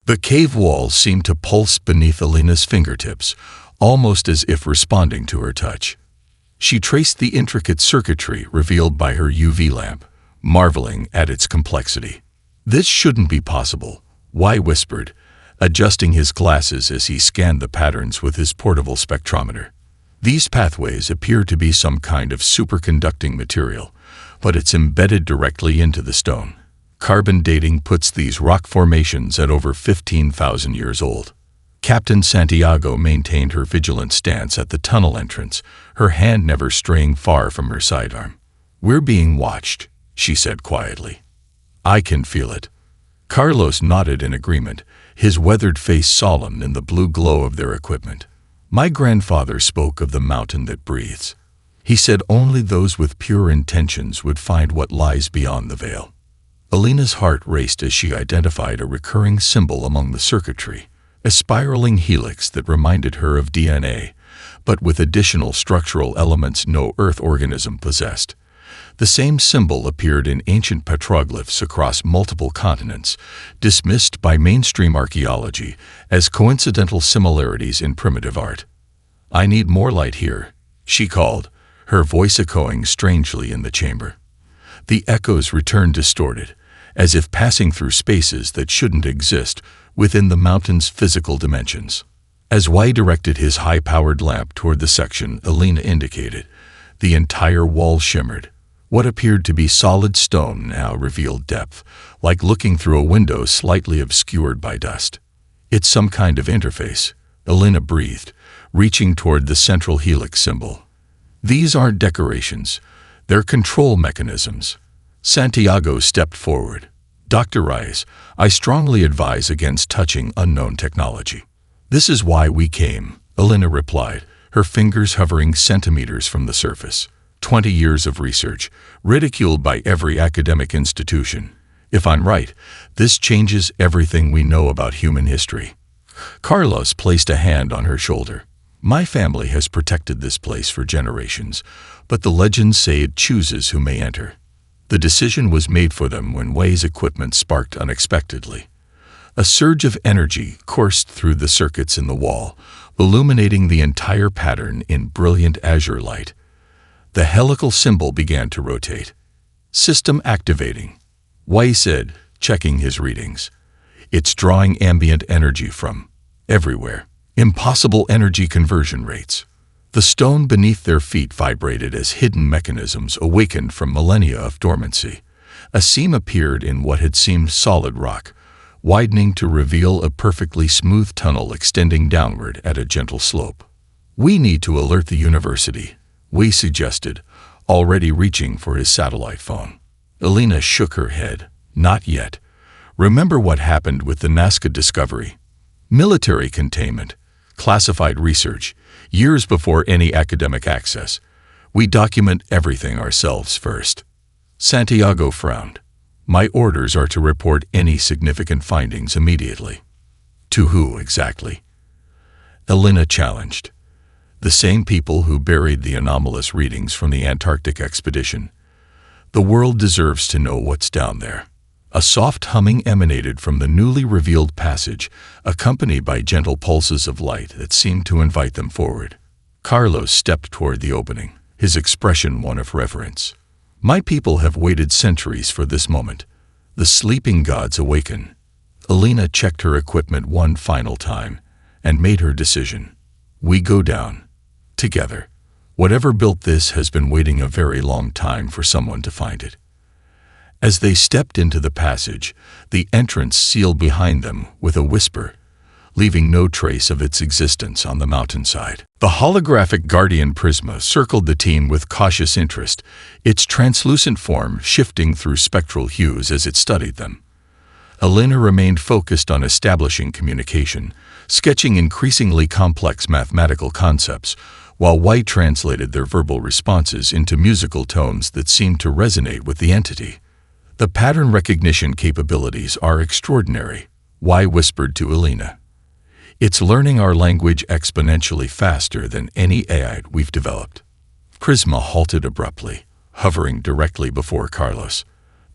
The cave walls seemed to pulse beneath Alina's fingertips, almost as if responding to her touch. She traced the intricate circuitry revealed by her UV lamp, marveling at its complexity. "This shouldn't be possible," Y whispered, adjusting his glasses as he scanned the patterns with his portable spectrometer. "These pathways appear to be some kind of superconducting material, but it's embedded directly into the stone. Carbon dating puts these rock formations at over 15,000 years old." Captain Santiago maintained her vigilant stance at the tunnel entrance, her hand never straying far from her sidearm. "We're being watched," she said quietly. "I can feel it." Carlos nodded in agreement, his weathered face solemn in the blue glow of their equipment. "My grandfather spoke of the mountain that breathes. He said only those with pure intentions would find what lies beyond the veil." Alina's heart raced as she identified a recurring symbol among the circuitry, a spiraling helix that reminded her of DNA, but with additional structural elements no Earth organism possessed. The same symbol appeared in ancient petroglyphs across multiple continents, dismissed by mainstream archaeology as coincidental similarities in primitive art. "I need more light here," she called, her voice echoing strangely in the chamber. The echoes returned distorted, as if passing through spaces that shouldn't exist within the mountain's physical dimensions. As Y directed his high-powered lamp toward the section Alina indicated, the entire wall shimmered. What appeared to be solid stone now revealed depth, like looking through a window slightly obscured by dust. "It's some kind of interface," Alina breathed, reaching toward the central helix symbol. "These aren't decorations, they're control mechanisms." Santiago stepped forward. "Dr. Rice, I strongly advise against touching unknown technology." "This is why we came," Alina replied, her fingers hovering centimeters from the surface. 20 years of research, ridiculed by every academic institution. If I'm right, this changes everything we know about human history." Carlos placed a hand on her shoulder. "My family has protected this place for generations, but the legends say it chooses who may enter. The decision was made for them when Way's equipment sparked unexpectedly. A surge of energy coursed through the circuits in the wall, illuminating the entire pattern in brilliant azure light. The helical symbol began to rotate. "System activating," Way said, checking his readings. "It's drawing ambient energy from everywhere. Impossible energy conversion rates." The stone beneath their feet vibrated as hidden mechanisms awakened from millennia of dormancy. A seam appeared in what had seemed solid rock, widening to reveal a perfectly smooth tunnel extending downward at a gentle slope. "We need to alert the university," Wei suggested, already reaching for his satellite phone. Alina shook her head. "Not yet. Remember what happened with the Nazca discovery? Military containment, classified research, years before any academic access. We document everything ourselves first." Santiago frowned. "My orders are to report any significant findings immediately." "To who exactly?" Alina challenged. "The same people who buried the anomalous readings from the Antarctic expedition. The world deserves to know what's down there." A soft humming emanated from the newly revealed passage, accompanied by gentle pulses of light that seemed to invite them forward. Carlos stepped toward the opening, his expression one of reverence. "My people have waited centuries for this moment. The sleeping gods awaken." Alina checked her equipment one final time and made her decision. "We go down. Together. Whatever built this has been waiting a very long time for someone to find it." As they stepped into the passage, the entrance sealed behind them with a whisper, leaving no trace of its existence on the mountainside. The holographic Guardian Prisma circled the team with cautious interest, its translucent form shifting through spectral hues as it studied them. Alina remained focused on establishing communication, sketching increasingly complex mathematical concepts, while White translated their verbal responses into musical tones that seemed to resonate with the entity. "The pattern recognition capabilities are extraordinary," Y whispered to Alina. "It's learning our language exponentially faster than any AI we've developed." Prisma halted abruptly, hovering directly before Carlos.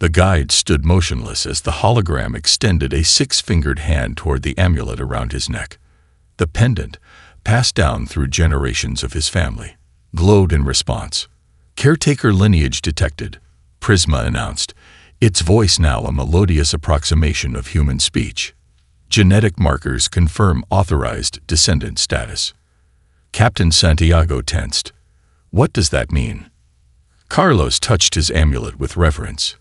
The guide stood motionless as the hologram extended a six-fingered hand toward the amulet around his neck. The pendant, passed down through generations of his family, glowed in response. "Caretaker lineage detected," Prisma announced, its voice now a melodious approximation of human speech. "Genetic markers confirm authorized descendant status." Captain Santiago tensed. "What does that mean?" Carlos touched his amulet with reverence.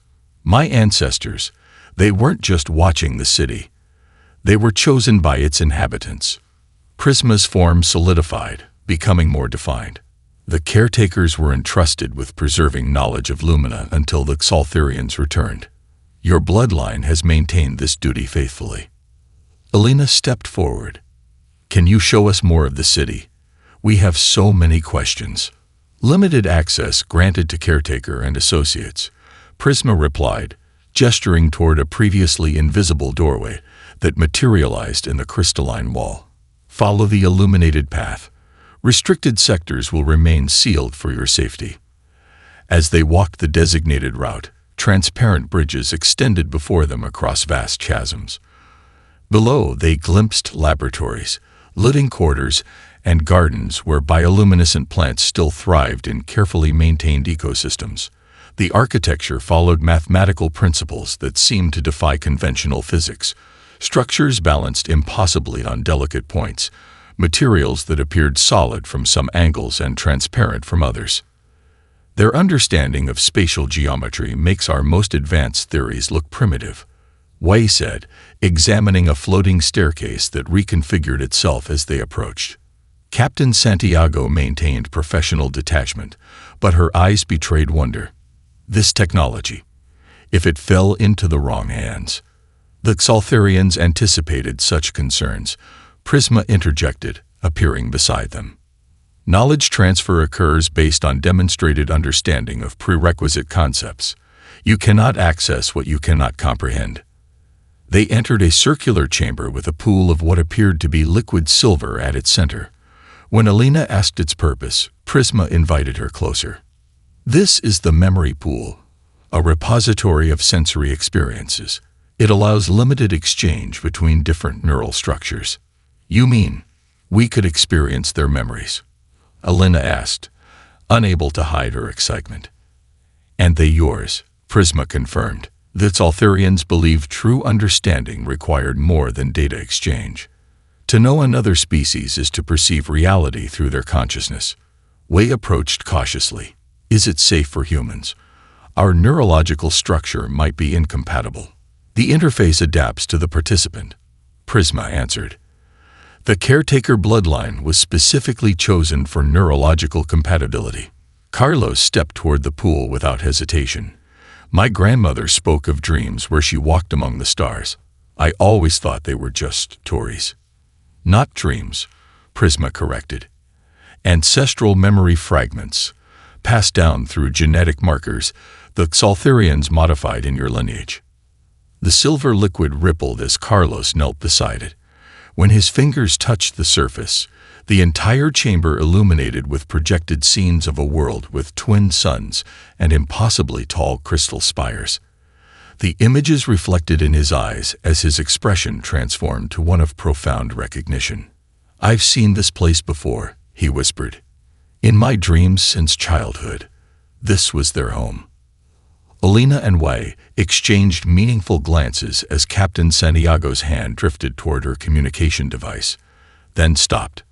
"My ancestors, they weren't just watching the city. They were chosen by its inhabitants." Prisma's form solidified, becoming more defined. The caretakers were entrusted with preserving knowledge of Lumina until the Xaltharians returned. "Your bloodline has maintained this duty faithfully." Alina stepped forward. "Can you show us more of the city? We have so many questions." "Limited access granted to caretaker and associates," Prisma replied, gesturing toward a previously invisible doorway that materialized in the crystalline wall. "Follow the illuminated path. Restricted sectors will remain sealed for your safety." As they walked the designated route, transparent bridges extended before them across vast chasms. Below, they glimpsed laboratories, living quarters, and gardens where bioluminescent plants still thrived in carefully maintained ecosystems. The architecture followed mathematical principles that seemed to defy conventional physics, structures balanced impossibly on delicate points, materials that appeared solid from some angles and transparent from others. Their understanding of spatial geometry makes our most advanced theories look primitive, Wei said, examining a floating staircase that reconfigured itself as they approached. Captain Santiago maintained professional detachment, but her eyes betrayed wonder. This technology, if it fell into the wrong hands. The Xaltharians anticipated such concerns. Prisma interjected, appearing beside them. "Knowledge transfer occurs based on demonstrated understanding of prerequisite concepts. You cannot access what you cannot comprehend." They entered a circular chamber with a pool of what appeared to be liquid silver at its center. When Alina asked its purpose, Prisma invited her closer. "This is the memory pool, a repository of sensory experiences. It allows limited exchange between different neural structures." "You mean we could experience their memories?" Alina asked, unable to hide her excitement. "And they yours," Prisma confirmed. The Xaltharians believed true understanding required more than data exchange. To know another species is to perceive reality through their consciousness. Wei approached cautiously. "Is it safe for humans? Our neurological structure might be incompatible." "The interface adapts to the participant," Prisma answered. "The caretaker bloodline was specifically chosen for neurological compatibility." Carlos stepped toward the pool without hesitation. "My grandmother spoke of dreams where she walked among the stars. I always thought they were just stories." "Not dreams," Prisma corrected. "Ancestral memory fragments, passed down through genetic markers the Xaltharians modified in your lineage." The silver liquid rippled as Carlos knelt beside it. When his fingers touched the surface, the entire chamber illuminated with projected scenes of a world with twin suns and impossibly tall crystal spires. The images reflected in his eyes as his expression transformed to one of profound recognition. "I've seen this place before," he whispered. "In my dreams since childhood, this was their home." Alina and Wei exchanged meaningful glances as Captain Santiago's hand drifted toward her communication device, then stopped.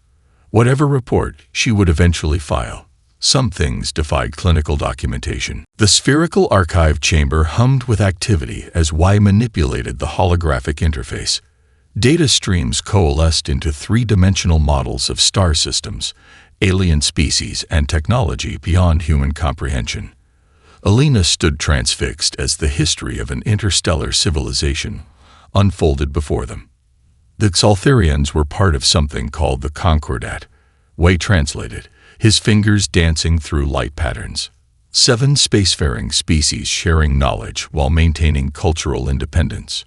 Whatever report she would eventually file, some things defied clinical documentation. The spherical archive chamber hummed with activity as Wei manipulated the holographic interface. Data streams coalesced into three-dimensional models of star systems, alien species, and technology beyond human comprehension. Alina stood transfixed as the history of an interstellar civilization unfolded before them. The Xaltharians were part of something called the Concordat, Wei translated, his fingers dancing through light patterns. 7 spacefaring species sharing knowledge while maintaining cultural independence.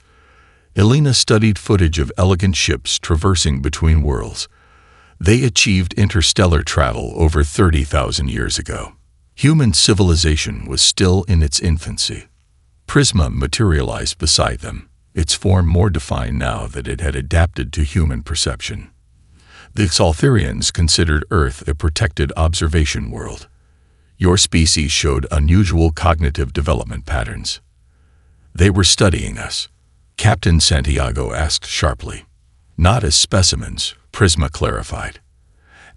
Alina studied footage of elegant ships traversing between worlds. They achieved interstellar travel over 30,000 years ago. Human civilization was still in its infancy. Prisma materialized beside them, its form more defined now that it had adapted to human perception. The Xaltharians considered Earth a protected observation world. Your species showed unusual cognitive development patterns. They were studying us, Captain Santiago asked sharply. Not as specimens, Prisma clarified.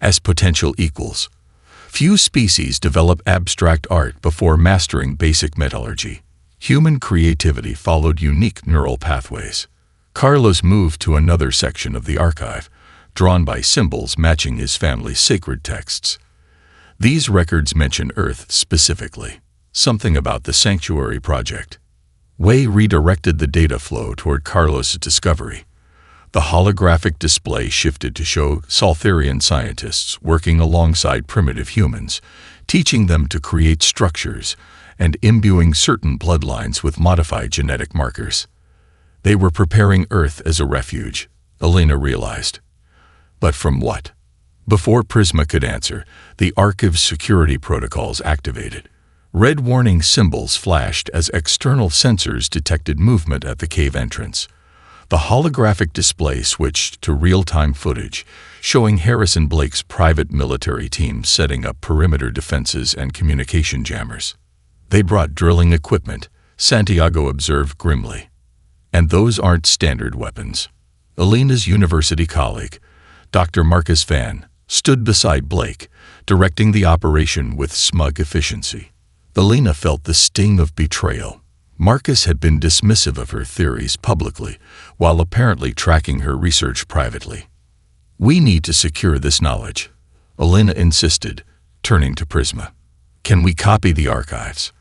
As potential equals. Few species develop abstract art before mastering basic metallurgy. Human creativity followed unique neural pathways. Carlos moved to another section of the archive, drawn by symbols matching his family's sacred texts. These records mention Earth specifically, something about the Sanctuary Project. Wei redirected the data flow toward Carlos' discovery. The holographic display shifted to show Xaltharian scientists working alongside primitive humans, teaching them to create structures and imbuing certain bloodlines with modified genetic markers. They were preparing Earth as a refuge, Elena realized. But from what? Before Prisma could answer, the archive's security protocols activated. Red warning symbols flashed as external sensors detected movement at the cave entrance. The holographic display switched to real-time footage, showing Harrison Blake's private military team setting up perimeter defenses and communication jammers. They brought drilling equipment, Santiago observed grimly. And those aren't standard weapons. Elena's university colleague, Dr. Marcus Van, stood beside Blake, directing the operation with smug efficiency. Elena felt the sting of betrayal. Marcus had been dismissive of her theories publicly, while apparently tracking her research privately. We need to secure this knowledge, Elena insisted, turning to Prisma. Can we copy the archives?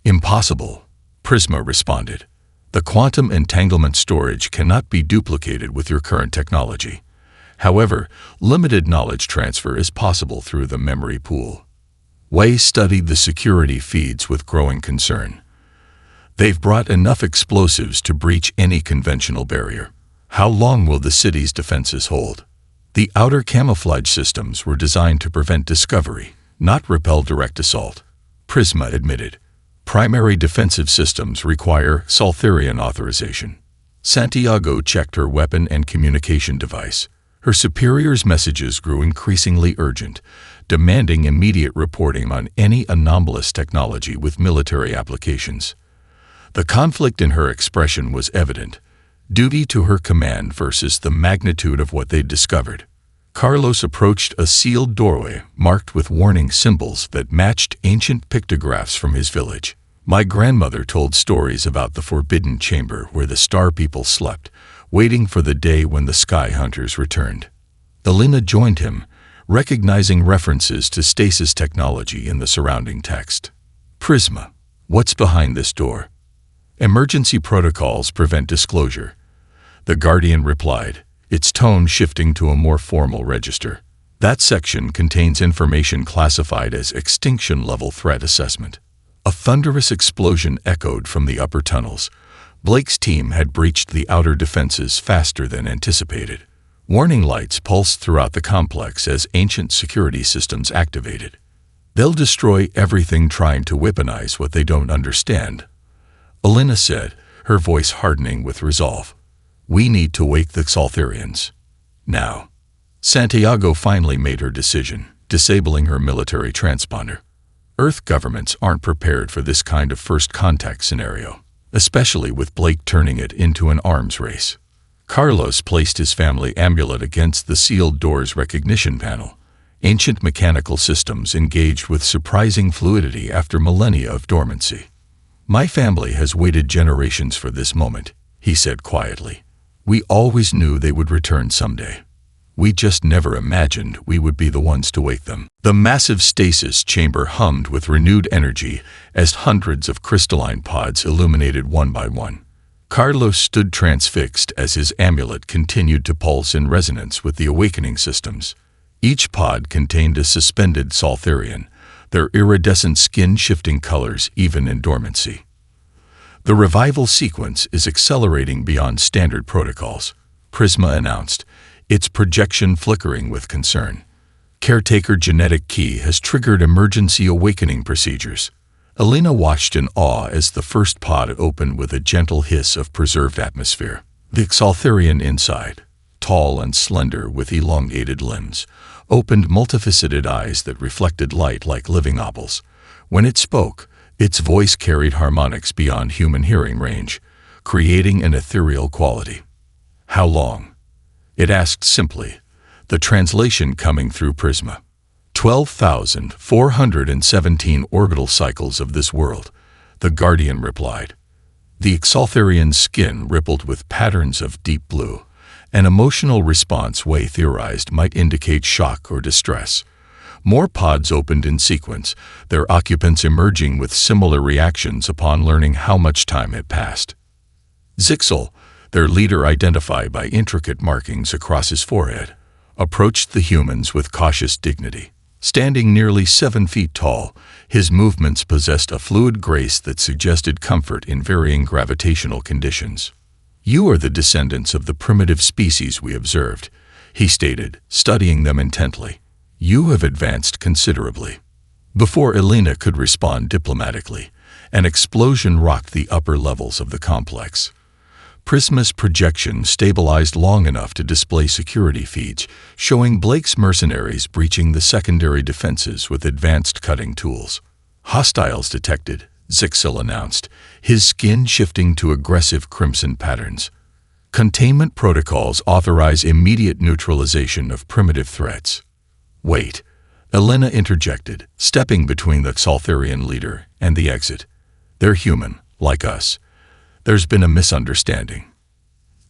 Impossible, Prisma responded. The quantum entanglement storage cannot be duplicated with your current technology. However, limited knowledge transfer is possible through the memory pool. Wei studied the security feeds with growing concern. They've brought enough explosives to breach any conventional barrier. How long will the city's defenses hold? The outer camouflage systems were designed to prevent discovery, not repel direct assault, Prisma admitted. Primary defensive systems require Xaltharian authorization. Santiago checked her weapon and communication device. Her superior's messages grew increasingly urgent, demanding immediate reporting on any anomalous technology with military applications. The conflict in her expression was evident, duty to her command versus the magnitude of what they'd discovered. Carlos approached a sealed doorway marked with warning symbols that matched ancient pictographs from his village. My grandmother told stories about the forbidden chamber where the star people slept, waiting for the day when the sky hunters returned. Elena joined him, recognizing references to stasis technology in the surrounding text. Prisma, what's behind this door? Emergency protocols prevent disclosure, the Guardian replied, its tone shifting to a more formal register. That section contains information classified as extinction-level threat assessment. A thunderous explosion echoed from the upper tunnels. Blake's team had breached the outer defenses faster than anticipated. Warning lights pulsed throughout the complex as ancient security systems activated. They'll destroy everything trying to weaponize what they don't understand, Elena said, her voice hardening with resolve. We need to wake the Xaltharians. Now. Santiago finally made her decision, disabling her military transponder. Earth governments aren't prepared for this kind of first contact scenario, especially with Blake turning it into an arms race. Carlos placed his family amulet against the sealed door's recognition panel. Ancient mechanical systems engaged with surprising fluidity after millennia of dormancy. My family has waited generations for this moment, he said quietly. We always knew they would return someday. We just never imagined we would be the ones to wake them. The massive stasis chamber hummed with renewed energy as hundreds of crystalline pods illuminated one by one. Carlos stood transfixed as his amulet continued to pulse in resonance with the awakening systems. Each pod contained a suspended Xaltharian, their iridescent skin shifting colors even in dormancy. The revival sequence is accelerating beyond standard protocols, Prisma announced, its projection flickering with concern. Caretaker genetic key has triggered emergency awakening procedures. Alina watched in awe as the first pod opened with a gentle hiss of preserved atmosphere. The Xaltharian inside, tall and slender with elongated limbs, opened multifaceted eyes that reflected light like living opals. When it spoke, its voice carried harmonics beyond human hearing range, creating an ethereal quality. "How long?" it asked simply, the translation coming through Prisma. 12,417 orbital cycles of this world, the Guardian replied. The Xaltharian's skin rippled with patterns of deep blue, an emotional response Wei theorized might indicate shock or distress. More pods opened in sequence, their occupants emerging with similar reactions upon learning how much time had passed. Zixel, their leader identified by intricate markings across his forehead, approached the humans with cautious dignity. Standing nearly 7 feet tall, his movements possessed a fluid grace that suggested comfort in varying gravitational conditions. "You are the descendants of the primitive species we observed," he stated, studying them intently. "You have advanced considerably." Before Alina could respond diplomatically, an explosion rocked the upper levels of the complex. Prisma's projection stabilized long enough to display security feeds, showing Blake's mercenaries breaching the secondary defenses with advanced cutting tools. "Hostiles detected," Zixel announced, his skin shifting to aggressive crimson patterns. "Containment protocols authorize immediate neutralization of primitive threats." "Wait," Alina interjected, stepping between the Xaltharian leader and the exit. "They're human, like us. There's been a misunderstanding."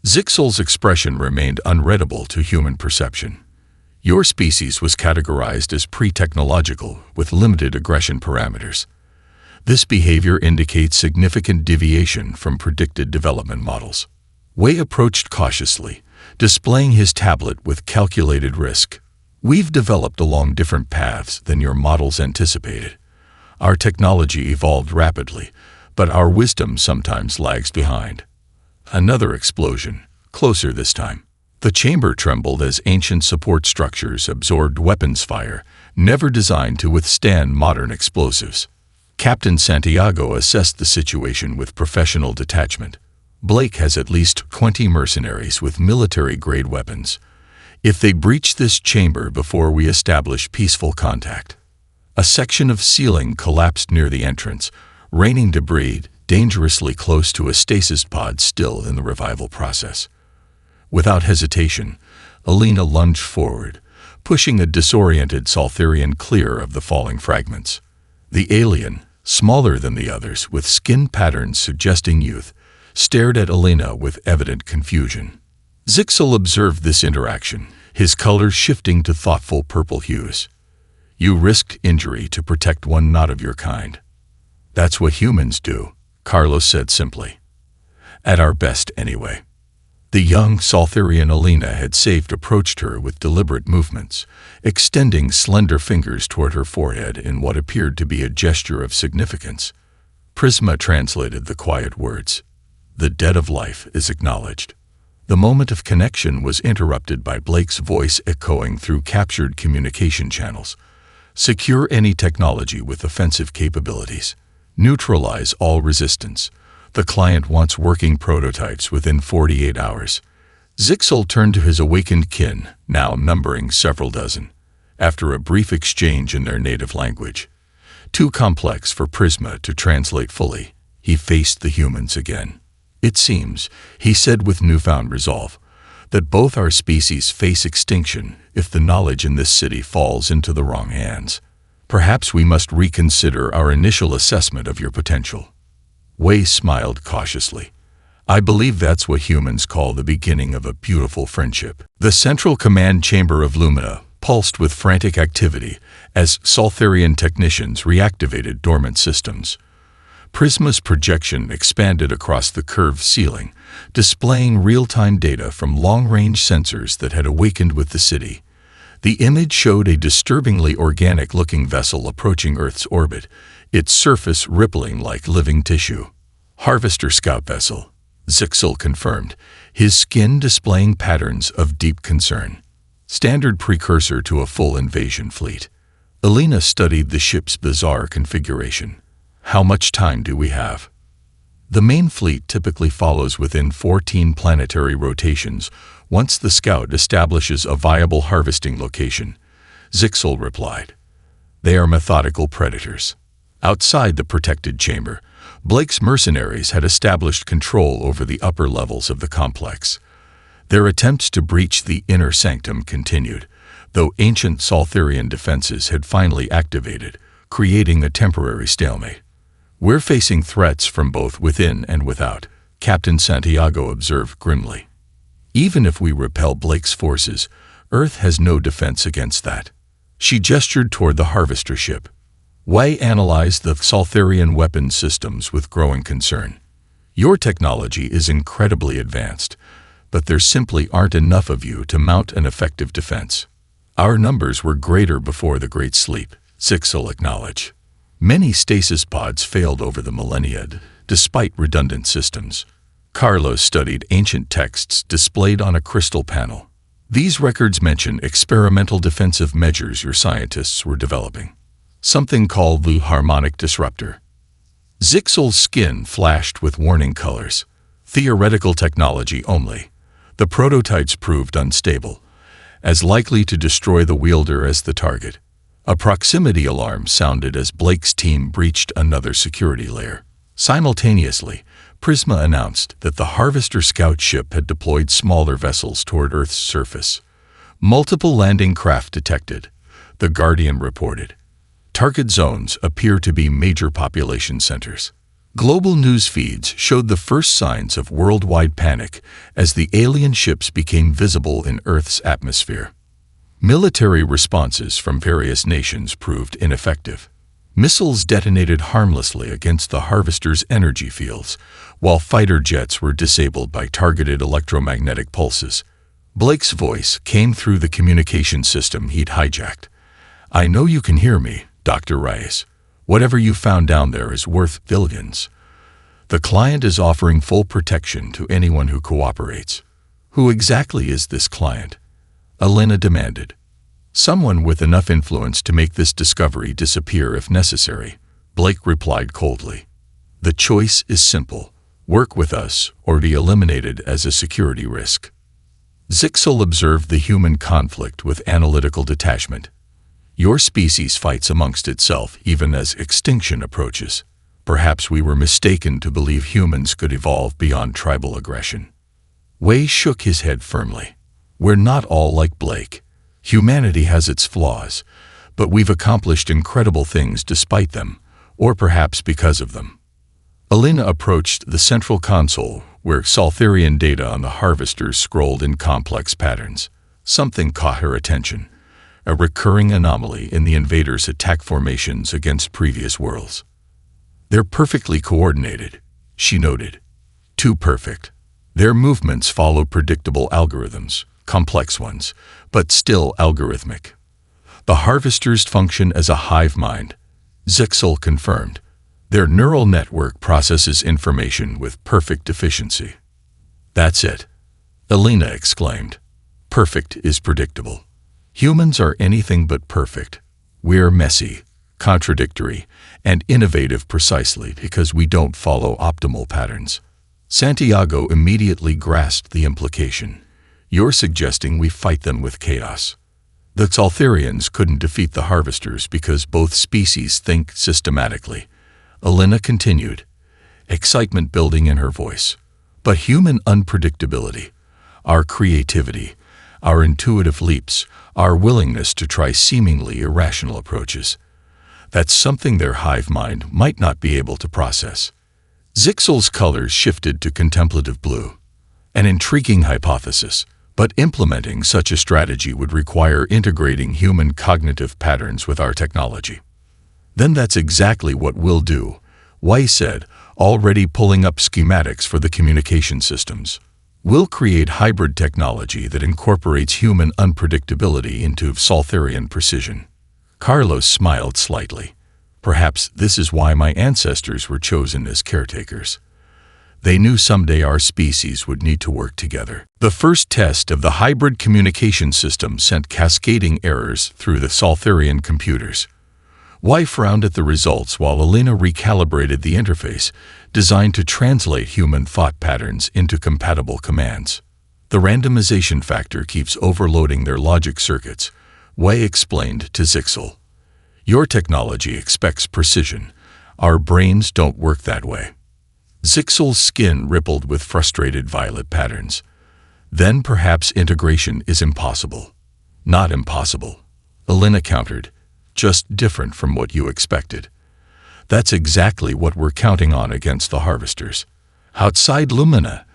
Zixel's expression remained unreadable to human perception. "Your species was categorized as pre-technological with limited aggression parameters. This behavior indicates significant deviation from predicted development models." Wei approached cautiously, displaying his tablet with calculated risk. "We've developed along different paths than your models anticipated. Our technology evolved rapidly, but our wisdom sometimes lags behind." Another explosion, closer this time. The chamber trembled as ancient support structures absorbed weapons fire, never designed to withstand modern explosives. Captain Santiago assessed the situation with professional detachment. "Blake has at least 20 mercenaries with military-grade weapons. If they breach this chamber before we establish peaceful contact." A section of ceiling collapsed near the entrance, raining debris dangerously close to a stasis pod still in the revival process. Without hesitation, Alina lunged forward, pushing a disoriented Xaltharian clear of the falling fragments. The alien, smaller than the others with skin patterns suggesting youth, stared at Alina with evident confusion. Zixel observed this interaction, his colors shifting to thoughtful purple hues. "You risked injury to protect one not of your kind." "That's what humans do," Carlos said simply. "At our best, anyway." The young Xaltharian Alina had saved approached her with deliberate movements, extending slender fingers toward her forehead in what appeared to be a gesture of significance. Prisma translated the quiet words. "The dead of life is acknowledged." The moment of connection was interrupted by Blake's voice echoing through captured communication channels. "Secure any technology with offensive capabilities. Neutralize all resistance. The client wants working prototypes within 48 hours. Zixel turned to his awakened kin, now numbering several dozen, after a brief exchange in their native language. Too complex for Prisma to translate fully, he faced the humans again. "It seems," he said with newfound resolve, "that both our species face extinction if the knowledge in this city falls into the wrong hands. Perhaps we must reconsider our initial assessment of your potential." Wei smiled cautiously. "I believe that's what humans call the beginning of a beautiful friendship." The central command chamber of Lumina pulsed with frantic activity as Xaltharian technicians reactivated dormant systems. Prisma's projection expanded across the curved ceiling, displaying real-time data from long-range sensors that had awakened with the city. The image showed a disturbingly organic-looking vessel approaching Earth's orbit, its surface rippling like living tissue. "Harvester scout vessel," Zixel confirmed, his skin displaying patterns of deep concern. "Standard precursor to a full invasion fleet." Alina studied the ship's bizarre configuration. How much time do we have? The main fleet typically follows within 14 planetary rotations once the scout establishes a viable harvesting location, Zixel replied. They are methodical predators. Outside the protected chamber, Blake's mercenaries had established control over the upper levels of the complex. Their attempts to breach the inner sanctum continued, though ancient Saltharian defenses had finally activated, creating a temporary stalemate. We're facing threats from both within and without, Captain Santiago observed grimly. Even if we repel Blake's forces, Earth has no defense against that. She gestured toward the harvester ship. Wei analyzed the Saltharian weapons systems with growing concern. Your technology is incredibly advanced, but there simply aren't enough of you to mount an effective defense. Our numbers were greater before the Great Sleep, Zixel acknowledged. Many stasis pods failed over the millennia, despite redundant systems. Carlos studied ancient texts displayed on a crystal panel. These records mention experimental defensive measures your scientists were developing. Something called the harmonic disruptor. Zixel's skin flashed with warning colors. Theoretical technology only. The prototypes proved unstable, as likely to destroy the wielder as the target. A proximity alarm sounded as Blake's team breached another security layer. Simultaneously, Prisma announced that the Harvester scout ship had deployed smaller vessels toward Earth's surface. Multiple landing craft detected, the Guardian reported. Target zones appear to be major population centers. Global news feeds showed the first signs of worldwide panic as the alien ships became visible in Earth's atmosphere. Military responses from various nations proved ineffective. Missiles detonated harmlessly against the Harvester's energy fields, while fighter jets were disabled by targeted electromagnetic pulses. Blake's voice came through the communication system he'd hijacked. I know you can hear me, Dr. Reyes. Whatever you found down there is worth billions. The client is offering full protection to anyone who cooperates. Who exactly is this client? Elena demanded. Someone with enough influence to make this discovery disappear if necessary, Blake replied coldly. The choice is simple. Work with us or be eliminated as a security risk. Zixel observed the human conflict with analytical detachment. Your species fights amongst itself even as extinction approaches. Perhaps we were mistaken to believe humans could evolve beyond tribal aggression. Wei shook his head firmly. We're not all like Blake. Humanity has its flaws, but we've accomplished incredible things despite them, or perhaps because of them. Elena approached the central console where Saltharian data on the harvesters scrolled in complex patterns. Something caught her attention. A recurring anomaly in the invaders' attack formations against previous worlds. They're perfectly coordinated, she noted. Too perfect. Their movements follow predictable algorithms, complex ones, but still algorithmic. The harvesters function as a hive mind, Zixel confirmed. Their neural network processes information with perfect efficiency. That's it, Elena exclaimed. Perfect is predictable. Humans are anything but perfect. We're messy, contradictory, and innovative precisely because we don't follow optimal patterns. Santiago immediately grasped the implication. You're suggesting we fight them with chaos. The Saltharians couldn't defeat the Harvesters because both species think systematically. Elena continued, excitement building in her voice. But human unpredictability, our creativity, our intuitive leaps, our willingness to try seemingly irrational approaches. That's something their hive mind might not be able to process. Zixel's colors shifted to contemplative blue. An intriguing hypothesis, but implementing such a strategy would require integrating human cognitive patterns with our technology. Then that's exactly what we'll do, Wei said, already pulling up schematics for the communication systems. We'll create hybrid technology that incorporates human unpredictability into Saltharian precision. Carlos smiled slightly. Perhaps this is why my ancestors were chosen as caretakers. They knew someday our species would need to work together. The first test of the hybrid communication system sent cascading errors through the Saltharian computers. Y frowned at the results while Alina recalibrated the interface, designed to translate human thought patterns into compatible commands. The randomization factor keeps overloading their logic circuits, Y explained to Zixel. Your technology expects precision. Our brains don't work that way. Zixel's skin rippled with frustrated violet patterns. Then perhaps integration is impossible. Not impossible, Alina countered. Just different from what you expected. That's exactly what we're counting on against the harvesters. Outside Lumina,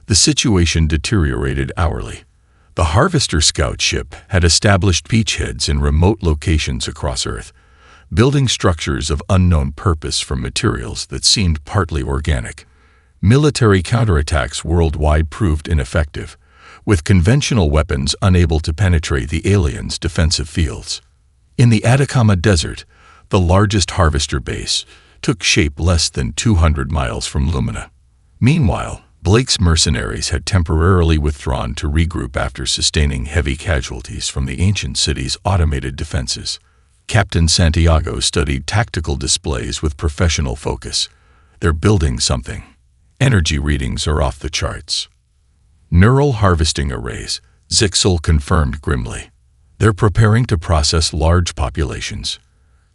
the situation deteriorated hourly. The Harvester Scout ship had established beachheads in remote locations across Earth, building structures of unknown purpose from materials that seemed partly organic. Military counterattacks worldwide proved ineffective, with conventional weapons unable to penetrate the aliens' defensive fields. In the Atacama Desert, the largest harvester base took shape less than 200 miles from Lumina. Meanwhile, Blake's mercenaries had temporarily withdrawn to regroup after sustaining heavy casualties from the ancient city's automated defenses. Captain Santiago studied tactical displays with professional focus. They're building something. Energy readings are off the charts. Neural harvesting arrays, Zixel confirmed grimly. They're preparing to process large populations.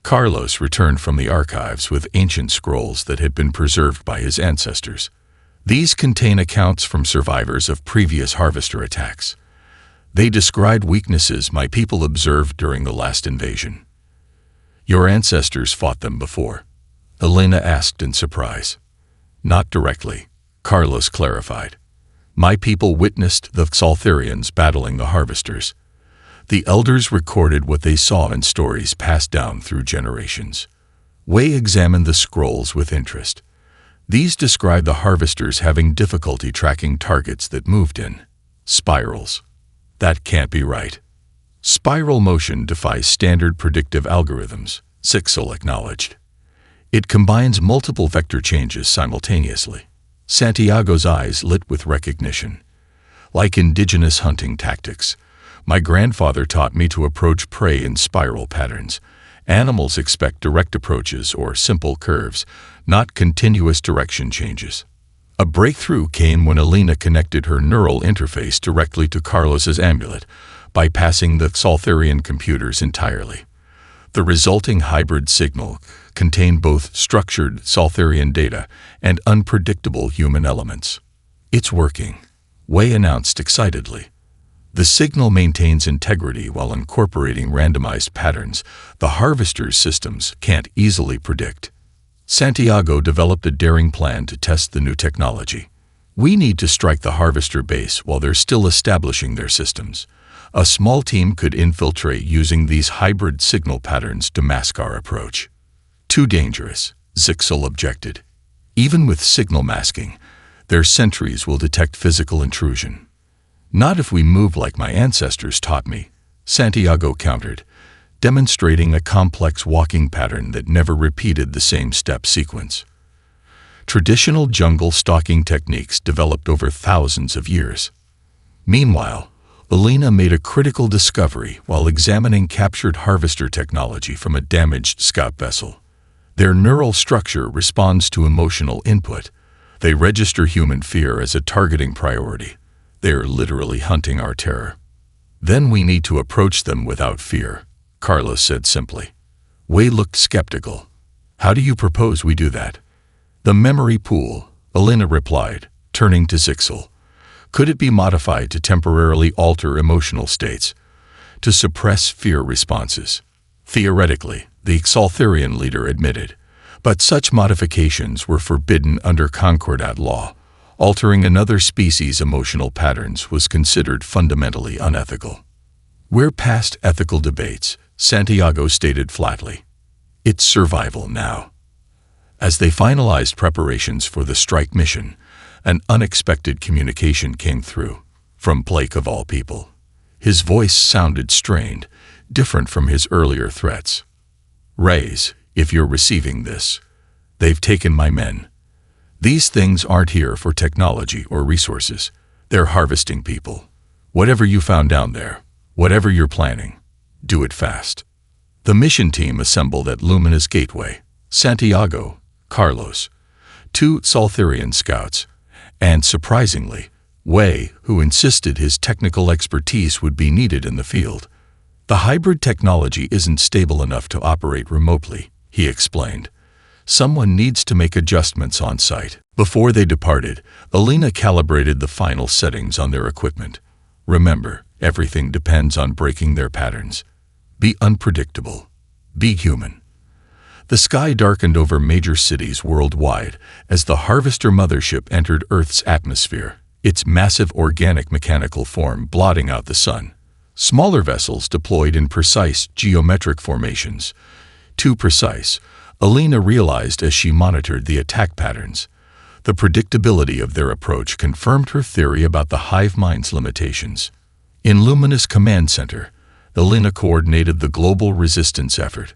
Carlos returned from the archives with ancient scrolls that had been preserved by his ancestors. These contain accounts from survivors of previous harvester attacks. They described weaknesses my people observed during the last invasion. Your ancestors fought them before? Elena asked in surprise. Not directly, Carlos clarified. My people witnessed the Xaltharians battling the harvesters. The elders recorded what they saw in stories passed down through generations. Wei examined the scrolls with interest. These describe the harvesters having difficulty tracking targets that moved in spirals. That can't be right. Spiral motion defies standard predictive algorithms, Zixel acknowledged. It combines multiple vector changes simultaneously. Santiago's eyes lit with recognition. Like indigenous hunting tactics, my grandfather taught me to approach prey in spiral patterns. Animals expect direct approaches or simple curves, not continuous direction changes. A breakthrough came when Alina connected her neural interface directly to Carlos's amulet, bypassing the Xaltharian computers entirely. The resulting hybrid signal contained both structured Xaltharian data and unpredictable human elements. It's working, Wei announced excitedly. The signal maintains integrity while incorporating randomized patterns the harvester's systems can't easily predict. Santiago developed a daring plan to test the new technology. We need to strike the harvester base while they're still establishing their systems. A small team could infiltrate using these hybrid signal patterns to mask our approach. Too dangerous, Zixel objected. Even with signal masking, their sentries will detect physical intrusion. Not if we move like my ancestors taught me, Santiago countered, demonstrating a complex walking pattern that never repeated the same step sequence. Traditional jungle stalking techniques developed over thousands of years. Meanwhile, Alina made a critical discovery while examining captured harvester technology from a damaged scout vessel. Their neural structure responds to emotional input. They register human fear as a targeting priority. They're literally hunting our terror. Then we need to approach them without fear, Carlos said simply. Wei looked skeptical. How do you propose we do that? The memory pool, Alina replied, turning to Zixel. Could it be modified to temporarily alter emotional states, to suppress fear responses? Theoretically, the Xaltharian leader admitted, but such modifications were forbidden under Concordat law. Altering another species' emotional patterns was considered fundamentally unethical. We're past ethical debates, Santiago stated flatly. It's survival now. As they finalized preparations for the strike mission, an unexpected communication came through, from Blake of all people. His voice sounded strained, different from his earlier threats. Rays, if you're receiving this, they've taken my men. These things aren't here for technology or resources. They're harvesting people. Whatever you found down there, whatever you're planning, do it fast. The mission team assembled at Luminous Gateway. Santiago, Carlos, 2 Soltharian scouts, and, surprisingly, Wei, who insisted his technical expertise would be needed in the field. The hybrid technology isn't stable enough to operate remotely, he explained. Someone needs to make adjustments on site. Before they departed, Alina calibrated the final settings on their equipment. Remember, everything depends on breaking their patterns. Be unpredictable. Be human. The sky darkened over major cities worldwide as the Harvester mothership entered Earth's atmosphere, its massive organic mechanical form blotting out the sun. Smaller vessels deployed in precise geometric formations. Too precise, Alina realized as she monitored the attack patterns. The predictability of their approach confirmed her theory about the hive mind's limitations. In Luminous Command Center, Alina coordinated the global resistance effort.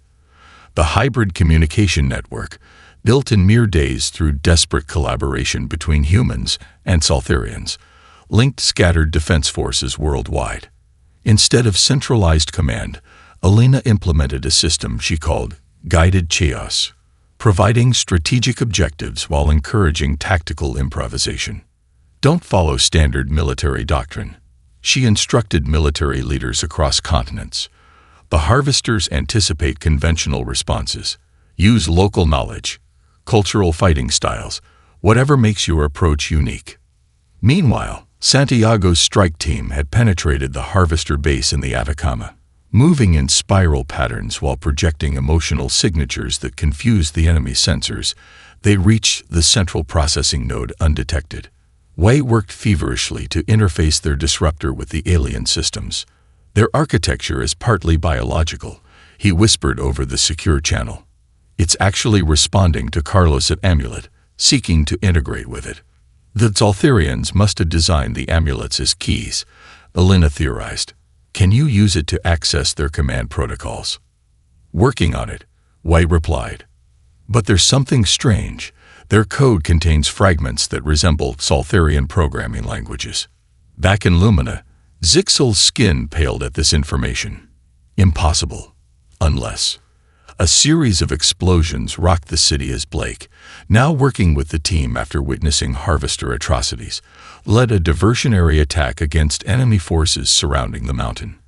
The hybrid communication network, built in mere days through desperate collaboration between humans and Soltharians, linked scattered defense forces worldwide. Instead of centralized command, Alina implemented a system she called Guided Chaos, providing strategic objectives while encouraging tactical improvisation. Don't follow standard military doctrine. She instructed military leaders across continents. The Harvesters anticipate conventional responses. Use local knowledge, cultural fighting styles, whatever makes your approach unique. Meanwhile, Santiago's strike team had penetrated the Harvester base in the Atacama, moving in spiral patterns while projecting emotional signatures that confused the enemy's sensors. They reached the central processing node undetected. Wei worked feverishly to interface their disruptor with the alien systems. Their architecture is partly biological, he whispered over the secure channel. It's actually responding to Carlos' amulet, seeking to integrate with it. The Soltharians must have designed the amulets as keys, Alina theorized. Can you use it to access their command protocols? Working on it, Wei replied. But there's something strange. Their code contains fragments that resemble Soltharian programming languages. Back in Lumina, Zixel's skin paled at this information. Impossible. Unless. A series of explosions rocked the city as Blake, now working with the team after witnessing Harvester atrocities, led a diversionary attack against enemy forces surrounding the mountain.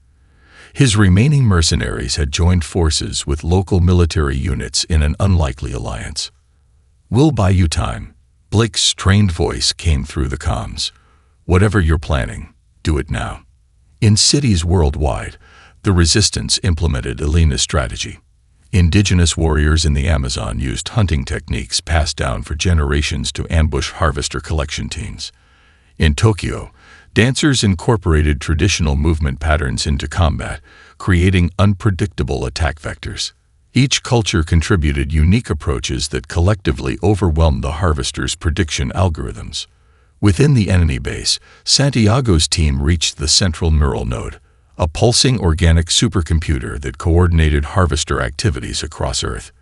His remaining mercenaries had joined forces with local military units in an unlikely alliance. We'll buy you time. Blake's strained voice came through the comms. Whatever you're planning, do it now. In cities worldwide, the resistance implemented Alina's strategy. Indigenous warriors in the Amazon used hunting techniques passed down for generations to ambush Harvester collection teams. In Tokyo, dancers incorporated traditional movement patterns into combat, creating unpredictable attack vectors. Each culture contributed unique approaches that collectively overwhelmed the Harvester's prediction algorithms. Within the enemy base, Santiago's team reached the central neural node, a pulsing organic supercomputer that coordinated Harvester activities across Earth.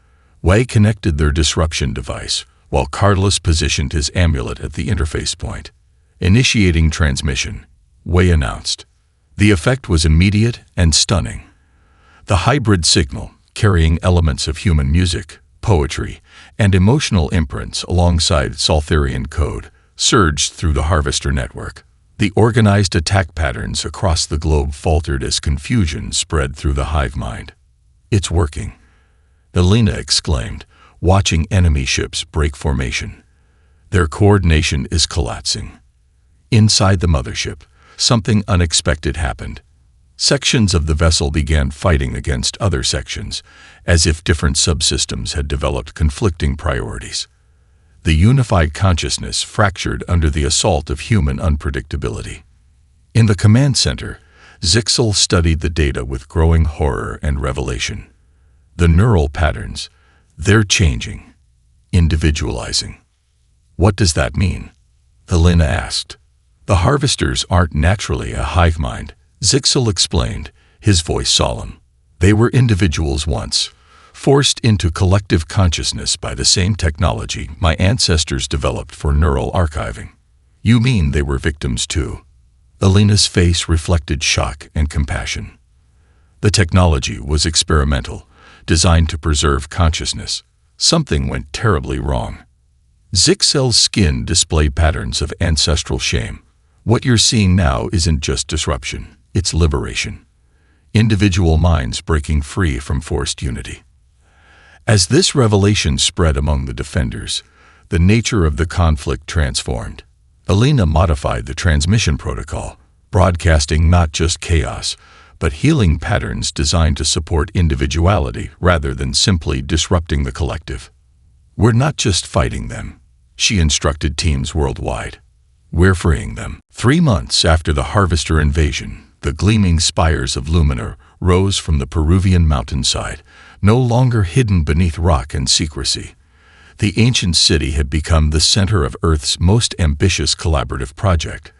Wei connected their disruption device, while Carlos positioned his amulet at the interface point. Initiating transmission, Wei announced. The effect was immediate and stunning. The hybrid signal, carrying elements of human music, poetry, and emotional imprints alongside Soltharian code, surged through the Harvester network. The organized attack patterns across the globe faltered as confusion spread through the hive mind. It's working, Alina exclaimed, watching enemy ships break formation. Their coordination is collapsing. Inside the mothership, something unexpected happened. Sections of the vessel began fighting against other sections, as if different subsystems had developed conflicting priorities. The unified consciousness fractured under the assault of human unpredictability. In the command center, Zixel studied the data with growing horror and revelation. The neural patterns, they're changing, individualizing. What does that mean? Alina asked. The Harvesters aren't naturally a hive mind, Zixel explained, his voice solemn. They were individuals once, forced into collective consciousness by the same technology my ancestors developed for neural archiving. You mean they were victims too? Alina's face reflected shock and compassion. The technology was experimental, designed to preserve consciousness. Something went terribly wrong. Zixel's skin displayed patterns of ancestral shame. What you're seeing now isn't just disruption, it's liberation. Individual minds breaking free from forced unity. As this revelation spread among the defenders, the nature of the conflict transformed. Alina modified the transmission protocol, broadcasting not just chaos, but healing patterns designed to support individuality rather than simply disrupting the collective. We're not just fighting them, she instructed teams worldwide. We're freeing them. 3 months after the Harvester invasion, the gleaming spires of Lumina rose from the Peruvian mountainside, no longer hidden beneath rock and secrecy. The ancient city had become the center of Earth's most ambitious collaborative project,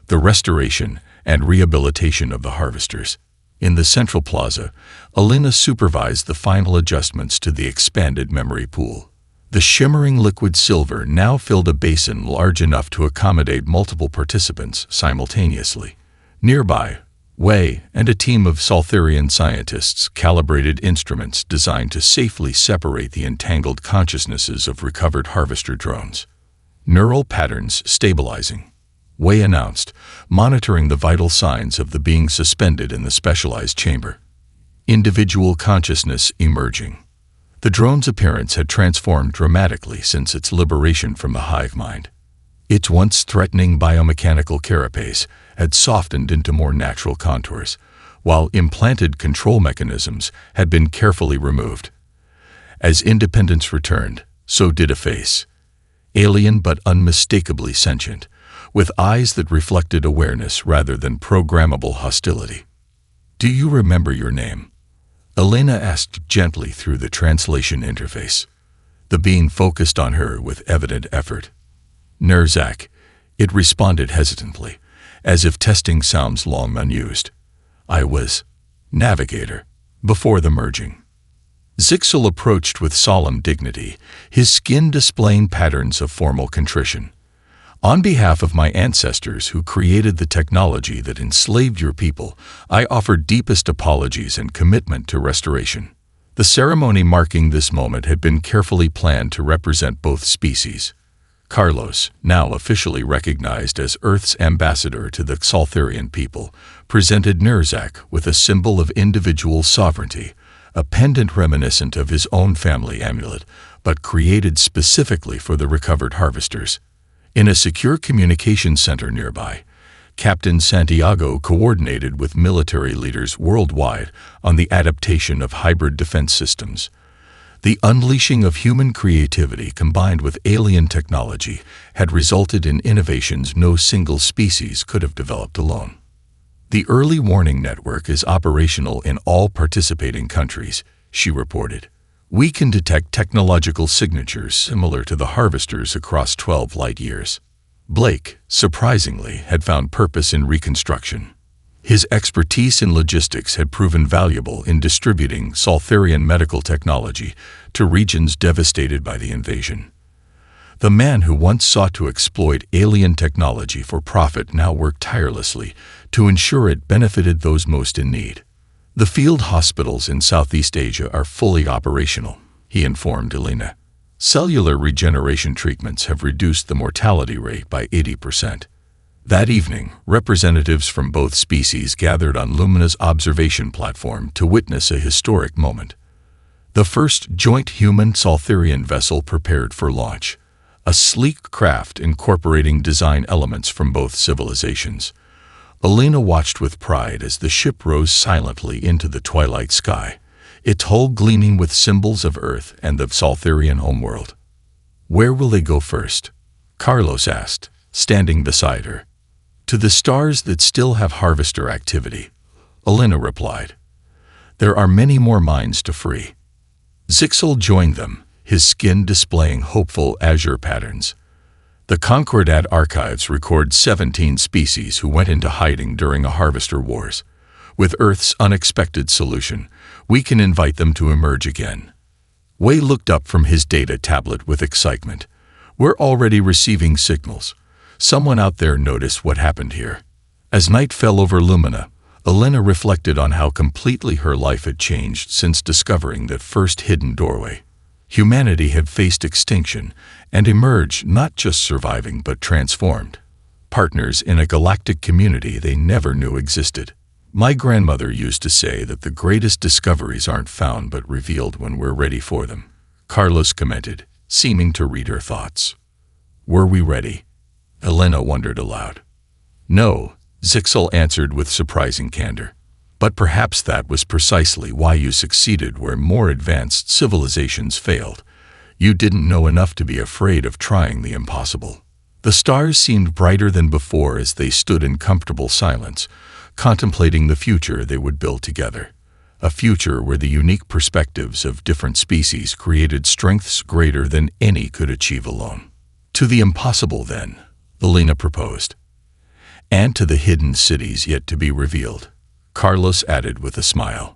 the restoration and rehabilitation of the Harvesters. In the central plaza, Alina supervised the final adjustments to the expanded memory pool. The shimmering liquid silver now filled a basin large enough to accommodate multiple participants simultaneously. Nearby, Wei and a team of Soltharian scientists calibrated instruments designed to safely separate the entangled consciousnesses of recovered Harvester drones. Neural patterns stabilizing, Wei announced, monitoring the vital signs of the being suspended in the specialized chamber. Individual consciousness emerging. The drone's appearance had transformed dramatically since its liberation from the hive mind. Its once threatening biomechanical carapace had softened into more natural contours, while implanted control mechanisms had been carefully removed. As independence returned, so did a face. Alien but unmistakably sentient, with eyes that reflected awareness rather than programmable hostility. "Do you remember your name?" Elena asked gently through the translation interface. The being focused on her with evident effort. Nerzak, it responded hesitantly, as if testing sounds long unused. "I was Navigator, before the merging." Zixel approached with solemn dignity, his skin displaying patterns of formal contrition. "On behalf of my ancestors who created the technology that enslaved your people, I offer deepest apologies and commitment to restoration." The ceremony marking this moment had been carefully planned to represent both species. Carlos, now officially recognized as Earth's ambassador to the Soltharian people, presented Nerzak with a symbol of individual sovereignty, a pendant reminiscent of his own family amulet, but created specifically for the recovered Harvesters. In a secure communication center nearby, Captain Santiago coordinated with military leaders worldwide on the adaptation of hybrid defense systems. The unleashing of human creativity combined with alien technology had resulted in innovations no single species could have developed alone. "The early warning network is operational in all participating countries," she reported. "We can detect technological signatures similar to the Harvesters across 12 light years." Blake, surprisingly, had found purpose in reconstruction. His expertise in logistics had proven valuable in distributing Soltharian medical technology to regions devastated by the invasion. The man who once sought to exploit alien technology for profit now worked tirelessly to ensure it benefited those most in need. "The field hospitals in Southeast Asia are fully operational," he informed Elena. "Cellular regeneration treatments have reduced the mortality rate by 80%. That evening, representatives from both species gathered on Lumina's observation platform to witness a historic moment. The first joint human-Soltharian vessel prepared for launch, a sleek craft incorporating design elements from both civilizations. Elena watched with pride as the ship rose silently into the twilight sky, its hull gleaming with symbols of Earth and the Soltharian homeworld. "Where will they go first?" Carlos asked, standing beside her. "To the stars that still have Harvester activity," Elena replied. "There are many more minds to free." Zixel joined them, his skin displaying hopeful azure patterns. The Concordat archives record 17 species who went into hiding during a Harvester Wars. With Earth's unexpected solution, we can invite them to emerge again. Wei looked up from his data tablet with excitement. "We're already receiving signals. Someone out there noticed what happened here." As night fell over Lumina, Elena reflected on how completely her life had changed since discovering that first hidden doorway. Humanity had faced extinction and emerged not just surviving but transformed. Partners in a galactic community they never knew existed. My grandmother used to say that the greatest discoveries aren't found but revealed when we're ready for them, Carlos commented, seeming to read her thoughts. Were we ready? Elena wondered aloud. No, Zixel answered with surprising candor. But perhaps that was precisely why you succeeded where more advanced civilizations failed. You didn't know enough to be afraid of trying the impossible. The stars seemed brighter than before as they stood in comfortable silence, contemplating the future they would build together. A future where the unique perspectives of different species created strengths greater than any could achieve alone. To the impossible, then, Elena proposed. And to the hidden cities yet to be revealed, Carlos added with a smile.